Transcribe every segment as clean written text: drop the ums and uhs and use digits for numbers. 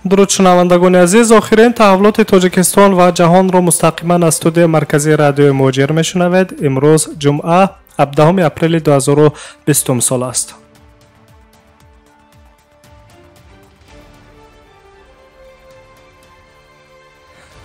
дуруд шунавандагони азиз, охирин таҳаввулоти тоҷикистон ва ҷаҳонро мустақиман аз студияи марказии радиои муҳоҷир мешунавед. имрӯз ҷумъа 17 апрели 2020 сол аст.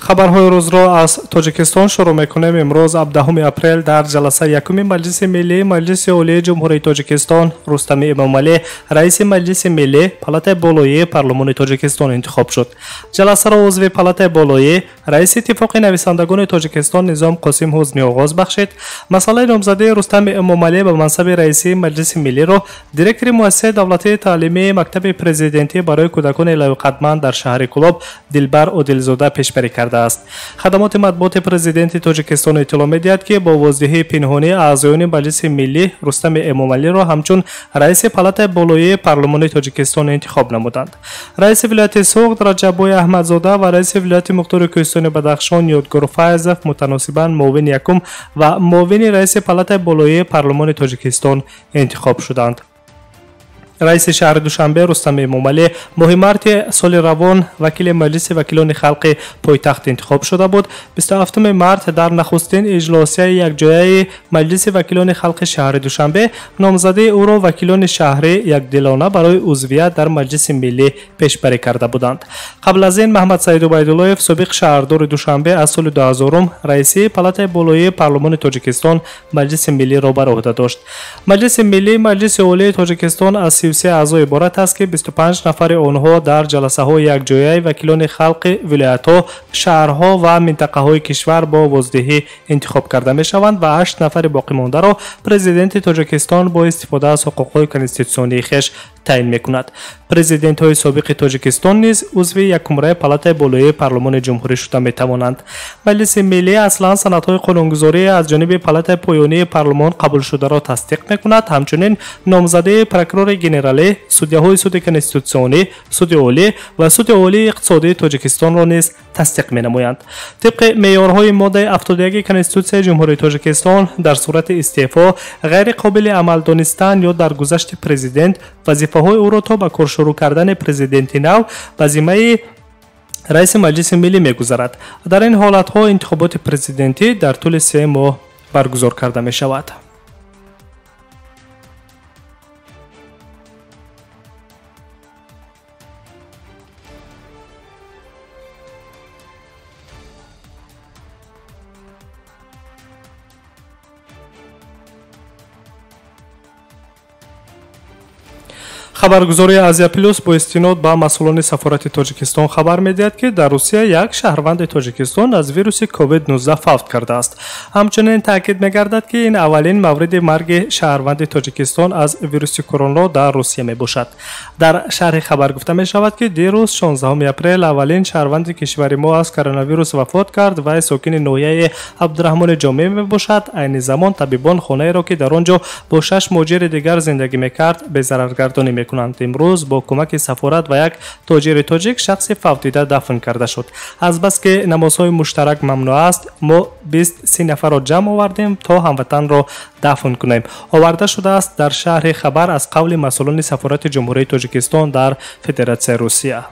хабарҳои рӯзро аз тоҷикистон шурӯъ мекунем. имрӯз 17 апрел дар ҷаласа якуми маҷлиси миллии маҷлиси олии ҷумҳурии тоҷикистон Рустами Эмомалӣ раиси маҷлиси миллӣ палатаи болоии парлумони тоҷикистон интихоб шуд. ҷаласаро узви палатаи болоӣ раиси иттифоқи нависандагони тоҷикистон Низом Қосим Ҳузни оғоз бахшид. Масъалаи номзадии Рустами Эмомалӣ ба мансаби раисии маҷлиси миллиро директори муассисаи давлатии таълимии мактаби президентӣ барои кӯдакони лоиқатманд дар шаҳри Кӯлоб Дилбар Одилзода пешбарӣ кард. хадамоти матбуоти президенти тоҷикистон иттилоъ медиҳад ки бо воздиҳии пинҳонӣ аъзоёни маҷлиси миллӣ Рустами Эмомалиро ҳамчун раиси палатаи болоии парлумони тоҷикистон интихоб намуданд. раиси вилояти Суғд Раҷаббой Аҳмадзода ва раиси вилояти Мухтори Кӯҳистони Бадахшон Ёдгор Файзов мутаносибан муовини якум ва муовини раиси палатаи болоии парлумони тоҷикистон интихоб шуданд. раиси шаҳри Душанбе Рустами Эмомалӣ моҳи марти соли равон вакили маҷлиси вакилони халқи пойтахт интихоб шуда буд. 27 март дар нахустин иҷлосияи якҷояи маҷлиси вакилони халқи шаҳри Душанбе номзадии ӯро вакилони шаҳрӣ якдилона барои узвият дар маҷлиси миллӣ пешбарӣ карда буданд. қабл аз ин Маҳмад Саид Убайдуллоев собиқ шаҳрдори Душанбе аз соли 2000 раисии палатаи болоии парлумони тоҷикистон маҷлиси миллиро бар уҳда дошт. маҷлиси миллӣ маҷлиси олии тоҷикистон аз 33 аъзо иборат аст ки 25 нафари онҳо дар ҷаласаҳои якҷояи вакилони халқи вилоятҳо, шаҳрҳо ва минтақаҳои кишвар бо воздиҳӣ интихоб карда мешаванд ва 8 нафари боқимондаро президенти тоҷикистон бо истифода аз ҳуқуқҳои конститутсионии хеш таъин мекунад. президентҳои собиқи тоҷикистон низ узви якумраи палатаи болоии парлумони ҷумҳурӣ шуда метавонанд. маҷлиси миллӣ аслан санадҳои қонунгузории аз ҷониби палатаи поёнии парлумон қабулшударо тасдиқ мекунад. ҳамчунин номзадии прокурори генералӣ, судяҳои суди конститутсионӣ, суди олӣ ва суди олии иқтисодии тоҷикистонро низ тасдиқ менамоянд. тибқи меъёрҳои моддаи 71 конститутсияи ҷумҳурии тоҷикистон дар сурати истеъфо, ғайриқобили амал донистан ё даргузашти президент вазифаҳои ӯро то ба кор шурӯъ кардани президенти нав ба зиммаи раиси маҷлиси миллӣ мегузарад. дар ин ҳолатҳо интихоботи президентӣ дар тӯли 3 моҳ баргузор карда мешавад. хабаргузории Азия Плюс бо истинод ба масъулони сафорати Тоҷикистон хабар медиҳад ки дар Русия як шаҳрванди Тоҷикистон аз вируси COVID-19 фавт кардааст. ҳамчунин таъкид мегардад ки ин аввалин мавриди марги шаҳрванди Тоҷикистон аз вируси коронаро дар Русия мебошад. дар шарҳи хабар гуфта мешавад ки дирӯз 16 апрел аввалин шаҳрванди кишвари мо аз коронавирус вафот кард. вай сокини ноҳияи Абдураҳмони Ҷомеъ мебошад. айни замон табибон хонаеро ки дар он ҷо бо 6 муҳоҷири дигар зиндагӣ мекард безараргардонӣ мекунанд. имрӯз бо кӯмаки сафорат ва як тоҷири тоҷик шахси фавтида дафн карда шуд. азбаски намозҳои муштарак мамнӯъ аст, мо 23 нафарро ҷамъ овардем то ҳамватанро дафн кунем. оварда шудааст дар шарҳи хабар аз қавли масъулони сафорати ҷумҳурии Тоҷикистон дар Федератсияи Русия.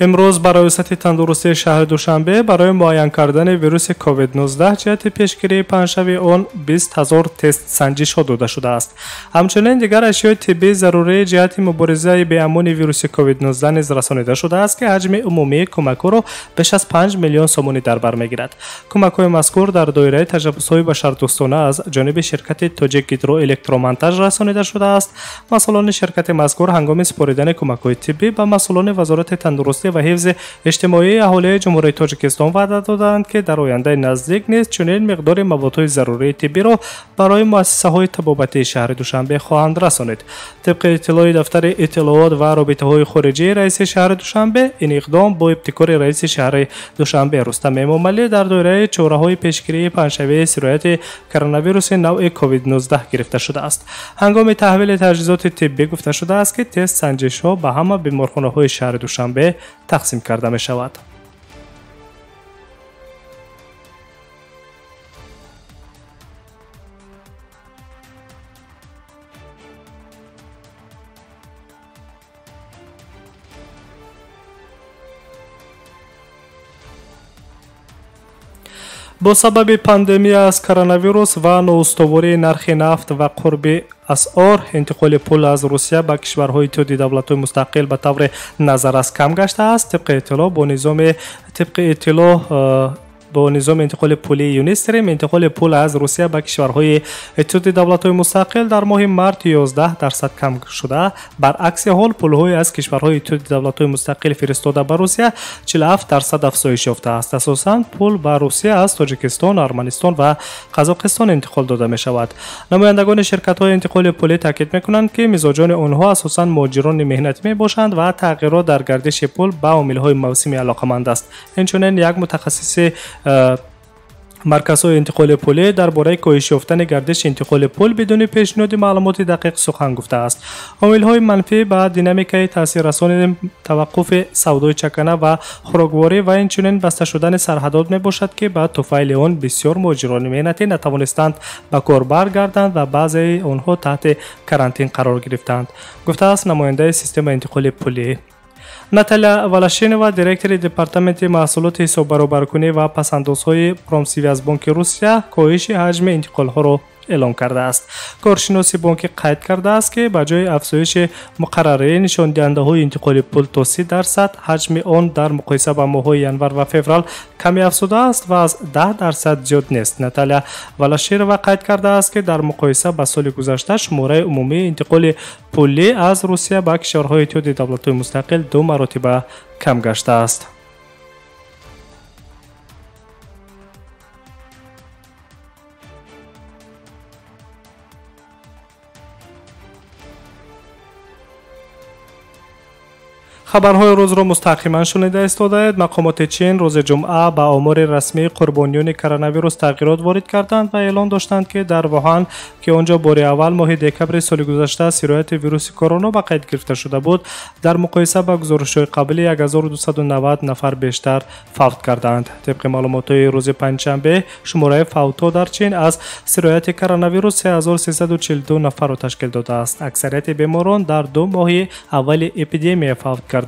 имрӯз ба раёсати тандурустии шаҳри Душанбе барои муайян кардани вируси COVID-19 ҷиҳати пешгирии паҳншави он 20 000 тест санҷишҳо дода шудааст. ҳамчунин дигар ашёи тиббии зарурии ҷиҳати муборизаи беамони вируси COVID-19 низ расонида шудааст ки ҳаҷми умумии кӯмакҳоро беш аз 5 миллион сомонӣ дар бар мегирад. кӯмакҳои мазкур дар доираи ташаббусҳои башардӯстона аз ҷониби ширкати Тоҷик гидроэлектромонтаж расонида шудааст. масъулони ширкати мазкур ҳангоми супоридани кӯмакҳои тиббӣ ба масъулони вазорати тандурустӣ و حفظ اجتماعی اهالی جمهوری تاجیکستان وعده دادند که در آینده نزدیک نیز چنین مقدار مواد ضروری طبی را برای مؤسسه‌های طبابتی شهر دوشنبه خواهند رسانید. طبق اطلاع دفتر اطلاعات و رابطه‌های خارجی رئیس شهر دوشنبه، این اقدام با ابتکار رئیس شهر دوشنبه رستم امامعلی در دایره چاره‌های پیشگیری پنجشنبه سرایت کرونا ویروس نوع کووید 19 گرفته شده است. هنگام تحویل تجهیزات طبی گفته شده است که تست سنجش‌ها به همه بیمارخانه‌های شهر دوشنبه تقسیم کرده می‌شود. با سبب پاندمی از کرونا ویروس و نوستواری نرخ نفت و قرب اسعار، انتقال پول از روسیه به کشورهای اتحادیه دولت‌های مستقل به طور نظررس کم گشته است. با نظام انتقال پولی یونیستریم، انتقال پول از روسیه به کشورهای اتحادیه دولت‌های مستقل در ماه مارس 11% کم شده. برعکس حال پول‌های از کشورهای اتحادیه دولت‌های مستقل فرستاده به روسیه 47% افزایش یافته است. اساساً پول به روسیه از تاجیکستان، ارمنستان و قزاقستان انتقال داده می‌شود. نمایندگان شرکت‌های انتقال پولی تاکید می‌کنند که مزاجان آنها اساساً مهاجران مهنتی میباشند و تغییرات در گردش پول به عامل‌های موسمی علاقه‌مند است. اینچنین یک متخصص مرکزهای انتقال پولی درباره کاهش یافتن گردش انتقال پول بدون پیشنهاد معلومات دقیق سخن گفته است. عامل‌های منفی به دینامیکای تاثیررسان توقف سودای چکنه و خوراکواری و اینچنین بسته شدن سرحدات میباشد که به طفیل آن بسیار مهاجران مهنتی نتوانستند به کار برگردند و بعضی آنها تحت کرانتین قرار گرفتند، گفته است نماینده سیستم انتقال پولی. ناتالیا والاشینووا، دیرکتور دپارتمنت محصولات حساب برابرکنی و پسندازهای پرومسیوی از بانک روسیه، کاهش حجم انتقال‌ها را اعلام کرده است. کارشناس بانک قید کرده است که به جای افزایش مقرره نشان دهنده های انتقال پول تا 30%، حجم آن در مقایسه با ماه‌های ینور و فوریه کمی افزوده است و از 10% زیاد نیست. ناتالیا والاشینووا قید کرده است که در مقایسه با سال گذشته شماره عمومی انتقال پولی از روسیه به کشورهای اتحادیه دولت‌های مستقل 2 مرتبه کم گشته است. خبرهای روز را مستقیما شنیده استادید. مقامات چین روز جمعه به آمار رسمی قربانیان کرونا ویروس تغییرات وارد کردند و اعلام داشتند که در ووهان که آنجا بار اول ماه دکبر سال گذشته سرایت ویروس کرونا به قید گرفته شده بود، در مقایسه با گزارش‌های قبلی 1290 نفر بیشتر فوت کردند. طبق معلومات روز پنجشنبه، شماره فوت‌ها در چین از سرایت کرونا ویروس 3342 نفر را تشکیل داده است. اکثریت بیماران در 2 ماه اول اپیدمی فوت کردند.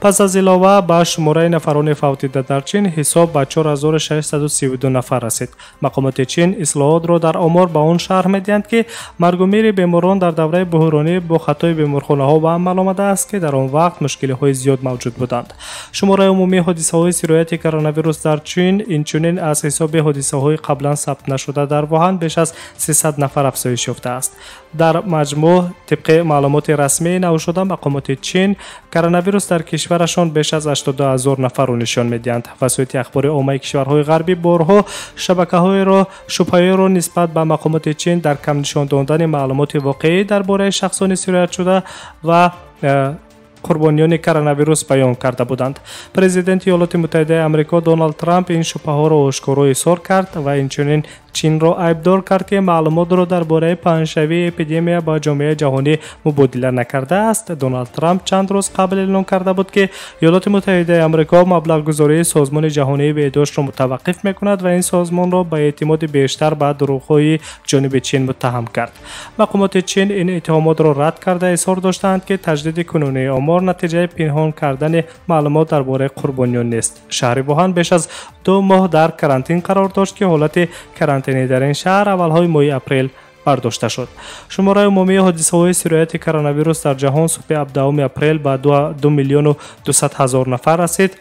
پس از علاوه به شماره نفران فوتیده در چین، حساب به 4632 نفر رسید. مقامات چین اصلاحات را در آمار به آن شرح می‌دهند که مرگ و میر بیماران در دوره بحرانی با خطای بیمارخانه‌ها به عمل آمده است که در آن وقت مشکل‌های زیاد موجود بودند. شماره عمومی حادثه‌های سرایت کرونا ویروس در چین اینچنین از حساب حادثه‌های قبلا ثبت نشده در ووهان بیش از 300 نفر افزایش یافته است. در مجموع طبق معلومات رسمی نوشده مقامات چین، کرونا ویروس در کشورشان بیش از 82000 نفر را نشان می‌دهند. وسایل اخباری عامه کشورهای غربی بارها شبهه‌ای را نسبت به مقامات چین در کم نشان دادن معلومات واقعی درباره شخصان سرایت شده و قربانیان کرونا ویروس بیان کرده بودند. پرزیدنت ایالات متحده آمریکا دونالد ترامپ این شبهه‌ها را آشکارا اظهار کرد و اینچنین چین را عیبدار کرد که معلومات را درباره پنجشنبه اپیدمی با جامعه جهانی مبادله نکرده است. دونالد ترامپ چند روز قبل اعلام کرده بود که ایالات متحده آمریکا مبلغ گذاری سازمان جهانی بهداشت را متوقف می‌کند و این سازمان را با اعتماد بیشتر به دروغ‌های جانب چین متهم کرد. مقامات چین این اتهامات را رد کرده اظهار داشتند که تجدید کنونی آمار نتیجه پنهان کردن معلومات درباره قربانیان نیست. شهر ووهان بیش از 2 ماه در کرانتین قرار داشت که حالت کرانتینی در این شهر اولهای ماه اپریل برداشته شد. شماره عمومی حادثه‌های سرایت کرونا ویروس در جهان صبح 17 اپریل به 2,200,000 نفر رسید.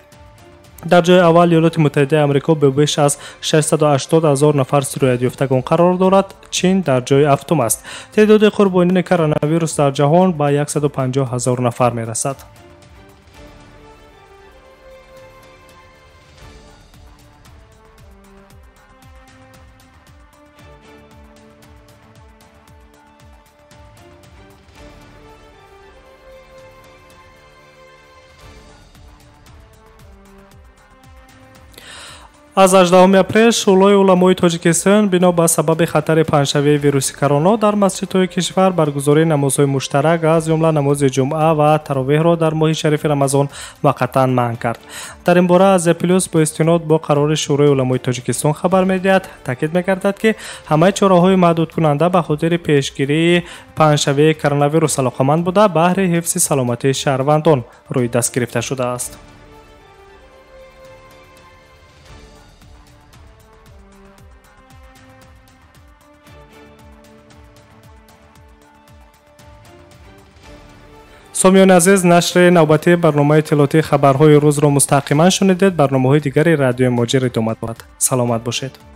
در جای اول ایالات متحده آمریکا به بیش از 680,000 نفر سرایت یافتگان قرار دارد. چین در جای هفتم است. تعداد قربانیان کرونا ویروس در جهان به 150,000 نفر می رسد. аз 18 апрел шӯлои уламои тоҷикистон бино ба сабаби хатари паҳншавии вируси корона дар масҷидҳои кишвар баргузории намозҳои муштарак аз ҷумла намози ҷумъа ва таровеҳро дар моҳи шарифи рамазон муваққатан манъ кард. дар ин бора аз плюс бо истинод бо қарори шӯрои уламои тоҷикистон хабар медиҳад, таъкид мекардад ки ҳамаи чораҳои маҳдудкунанда ба хотири пешгирии паҳншавии коронавирус алоқаманд буда баҳри ҳифзи саломатии шаҳрвандон рӯи даст гирифта шудааст. سامیان عزیز، نشر نوبتی برنامه اطلاعاتی خبرهای روز را مستقیما شنیدید. برنامه‌های دیگری رادیو مجری ادامه دارد. سلامت باشید.